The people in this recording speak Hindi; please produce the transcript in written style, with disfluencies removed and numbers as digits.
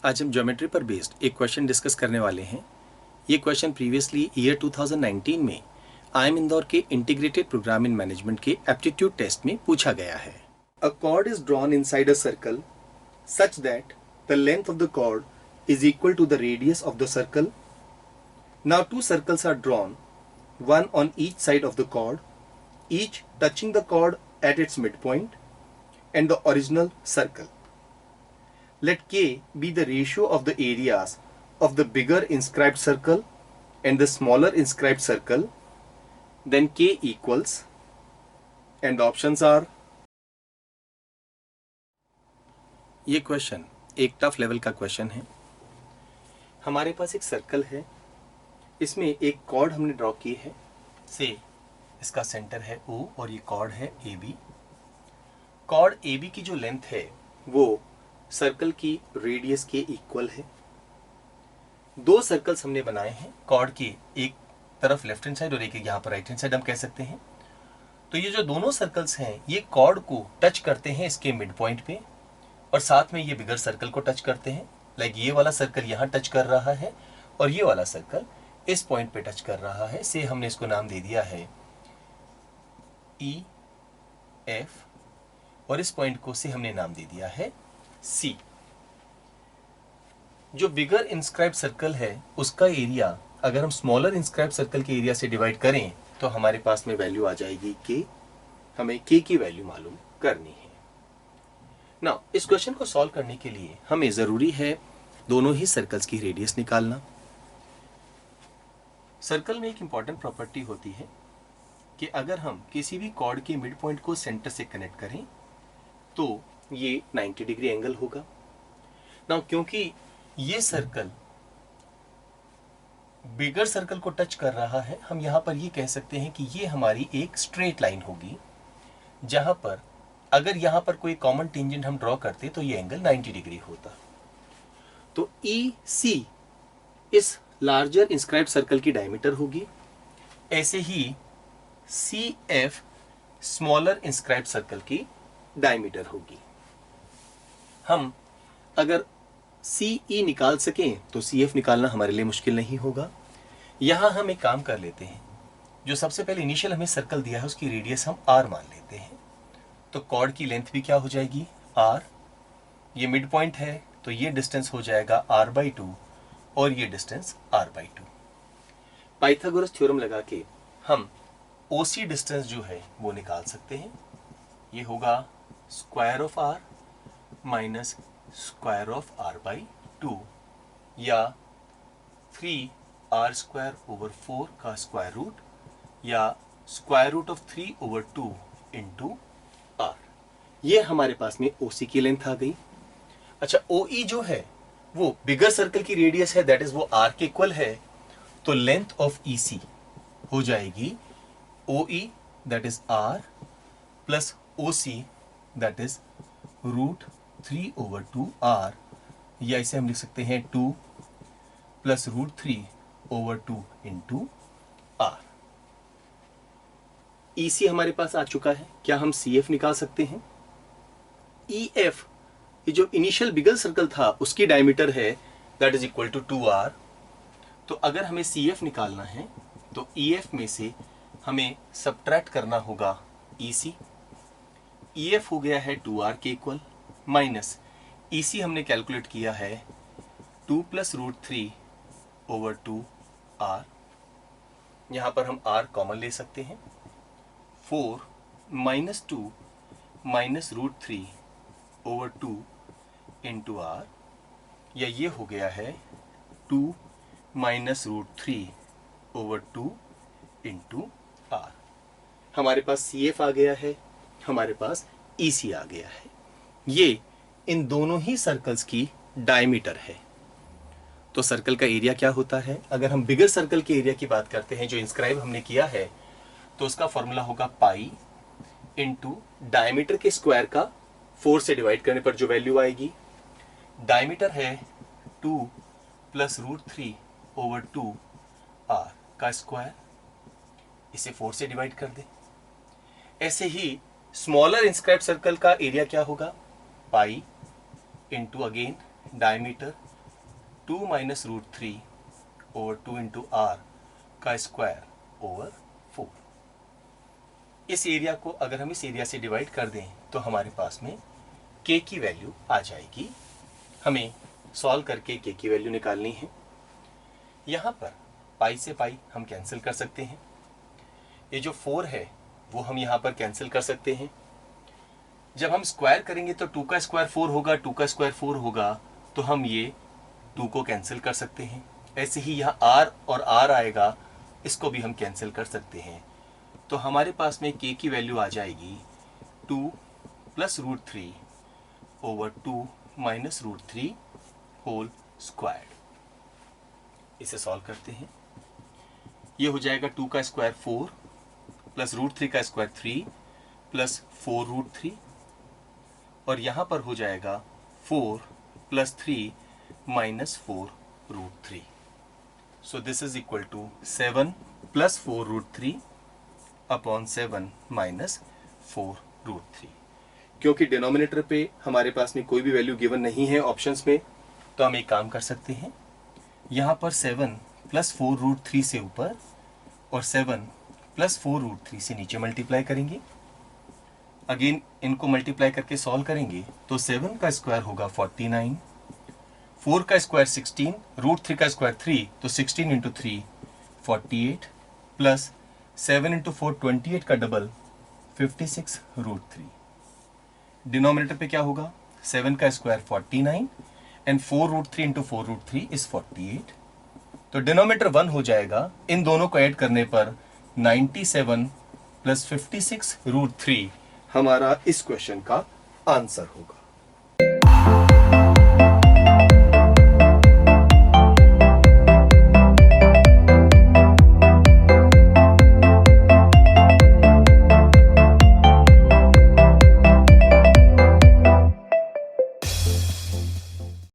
आज हम ज्योमेट्री पर बेस्ड एक क्वेश्चन डिस्कस करने वाले हैं। ये क्वेश्चन प्रीवियसली ईयर 2019 में IIM इंदौर के इंटीग्रेटेड प्रोग्राम इन मैनेजमेंट के एप्टीट्यूड टेस्ट में पूछा गया है। A chord is drawn inside a circle such that the length of the chord is equal to the radius of the circle. Now two circles are drawn, one on each side of the chord, each touching the chord at its midpoint and the original circle. Let K be the ratio of the areas of the bigger inscribed circle and the smaller inscribed circle. Then K equals, and the options are. ये क्वेश्चन एक टफ लेवल का क्वेश्चन है। हमारे पास एक सर्कल है, इसमें एक कॉर्ड हमने ड्रॉ की है से इसका सेंटर है O और ये कॉर्ड है AB। कॉर्ड AB की जो लेंथ है वो सर्कल की रेडियस के इक्वल है। दो सर्कल्स हमने बनाए हैं, कॉर्ड की एक तरफ लेफ्ट हैंड साइड और एक यहाँ पर राइट हैंड साइड हम कह सकते हैं। तो ये जो दोनों सर्कल्स हैं ये कॉर्ड को टच करते हैं इसके मिड पॉइंट पे और साथ में ये बिगर सर्कल को टच करते हैं। लाइक ये वाला सर्कल यहाँ टच कर रहा है और ये वाला सर्कल इस पॉइंट पे टच कर रहा है। से हमने इसको नाम दे दिया है E F और इस पॉइंट को से हमने नाम दे दिया है C। जो बिगर इंस्क्राइब सर्कल है उसका एरिया अगर हम स्मॉलर इंस्क्राइब सर्कल के एरिया से डिवाइड करें तो हमारे पास में वैल्यू आ जाएगी K। हमें K की वैल्यू मालूम करनी है। ना इस क्वेश्चन को सॉल्व करने के लिए हमें जरूरी है दोनों ही सर्कल्स की रेडियस निकालना। सर्कल में एक इंपॉर्टेंट प्रॉपर्टी होती है कि अगर हम किसी भी कॉर्ड के मिड पॉइंट को सेंटर से कनेक्ट करें तो ये 90 डिग्री एंगल होगा। ना क्योंकि ये सर्कल बिगर सर्कल को टच कर रहा है, हम यहां पर ये कह सकते हैं कि ये हमारी एक स्ट्रेट लाइन होगी, जहां पर अगर यहां पर कोई कॉमन टेंजेंट हम ड्रॉ करते तो ये एंगल 90 डिग्री होता। तो EC इस लार्जर इंस्क्राइब्ड सर्कल की डायमीटर होगी। ऐसे ही CF स्मॉलर इंस्क्राइब्ड सर्कल की डायमीटर होगी। हम अगर CE निकाल सकें तो CF निकालना हमारे लिए मुश्किल नहीं होगा। यहां हम एक काम कर लेते हैं, जो सबसे पहले इनिशियल हमें सर्कल दिया है उसकी रेडियस हम R मान लेते हैं। तो कॉर्ड की लेंथ भी क्या हो जाएगी R। ये मिड पॉइंट है तो ये डिस्टेंस हो जाएगा R/2 और ये डिस्टेंस R/2। पाइथागोरस थ्योरम लगा के हम OC डिस्टेंस जो है वो निकाल सकते हैं। ये होगा square of R minus square of R/2 या 3R² / 4 का स्क्वायर रूट या square root of 3/2 into R। ये हमारे पास में OC की लेंथ आ गई। अच्छा, OE जो है वो बिगर सर्कल की रेडियस है, दैट इज वो R के इक्वल है। तो लेंथ ऑफ EC हो जाएगी OE that is R plus OC that is √3/2 R, या इसे हम लिख सकते हैं 2 प्लस √3/2 इंटू R। EC हमारे पास आ चुका है। क्या हम CF निकाल सकते हैं? EF ये जो इनिशियल बिगर सर्कल था उसकी डायमीटर है, that is equal to 2R। तो अगर हमें CF निकालना है तो EF में से हमें सब्ट्रैक्ट करना होगा EC। EF हो गया है 2R के इक्वल माइनस EC हमने कैलकुलेट किया है 2 प्लस √3/2 R। यहां पर हम R कॉमन ले सकते हैं। 4 माइनस 2 माइनस √3/2 इंटू R, या ये हो गया है 2 माइनस √3/2 इंटू R। हमारे पास CF आ गया है, हमारे पास EC आ गया है। ये इन दोनों ही सर्कल्स की डायमीटर है। तो सर्कल का एरिया क्या होता है? अगर हम बिगर सर्कल के एरिया की बात करते हैं जो इंस्क्राइब हमने किया है तो उसका फॉर्मूला होगा पाई इंटू डायमीटर के स्क्वायर का 4 से डिवाइड करने पर जो वैल्यू आएगी। डायमीटर है 2 प्लस √3/2 R का स्क्वायर, इसे 4 से डिवाइड कर दे। ऐसे ही स्मॉलर इंस्क्राइब्ड सर्कल का एरिया क्या होगा? Pi into again diameter 2 minus root 3 over 2 into R का स्क्वायर ओवर 4। इस एरिया को अगर हम इस एरिया से डिवाइड कर दें तो हमारे पास में k की वैल्यू आ जाएगी। हमें सॉल्व करके k की वैल्यू निकालनी है। यहाँ पर पाई से पाई हम कैंसिल कर सकते हैं। ये जो 4 है वो हम यहाँ पर कैंसिल कर सकते हैं। जब हम स्क्वायर करेंगे तो 2 का स्क्वायर 4 होगा, 2 का स्क्वायर 4 होगा, तो हम ये 2 को कैंसिल कर सकते हैं। ऐसे ही यहाँ r और r आएगा, इसको भी हम कैंसिल कर सकते हैं। तो हमारे पास में k की वैल्यू आ जाएगी 2 plus root 3 over 2 minus root 3 whole squared. इसे सॉल्व करते हैं। ये हो जाएगा 2 का स्क्वायर 4 प्लस रूट 3 का स्क्वायर 3 प्लस 4 रूट 3, और यहाँ पर हो जाएगा 4 plus 3 minus 4 root 3। So this is equal to 7 plus 4 root 3 upon 7 minus 4 root 3। क्योंकि डिनोमिनेटर पे हमारे पास में कोई भी वैल्यू गिवन नहीं है ऑप्शंस में, तो हम एक काम कर सकते हैं, यहाँ पर 7 प्लस 4 रूट 3 से ऊपर और 7 प्लस 4 रूट 3 से नीचे मल्टीप्लाई करेंगे। अगेन इनको मल्टीप्लाई करके सॉल्व करेंगे तो 7 का स्क्वायर होगा 49, 4 का स्क्वायर 16, रूट 3 का स्क्वायर 3, तो 16 इंटू 3 48 प्लस 7 इंटू 4 28 का डबल 56 रूट 3। डिनोमिनेटर पे क्या होगा, 7 का square 49 and 4 root 3 into 4 root 3 is 48। तो डिनोमिनेटर 1 हो जाएगा। इन दोनों को ऐड करने पर 97 प्लस 56 रूट 3 हमारा इस क्वेश्चन का आंसर होगा।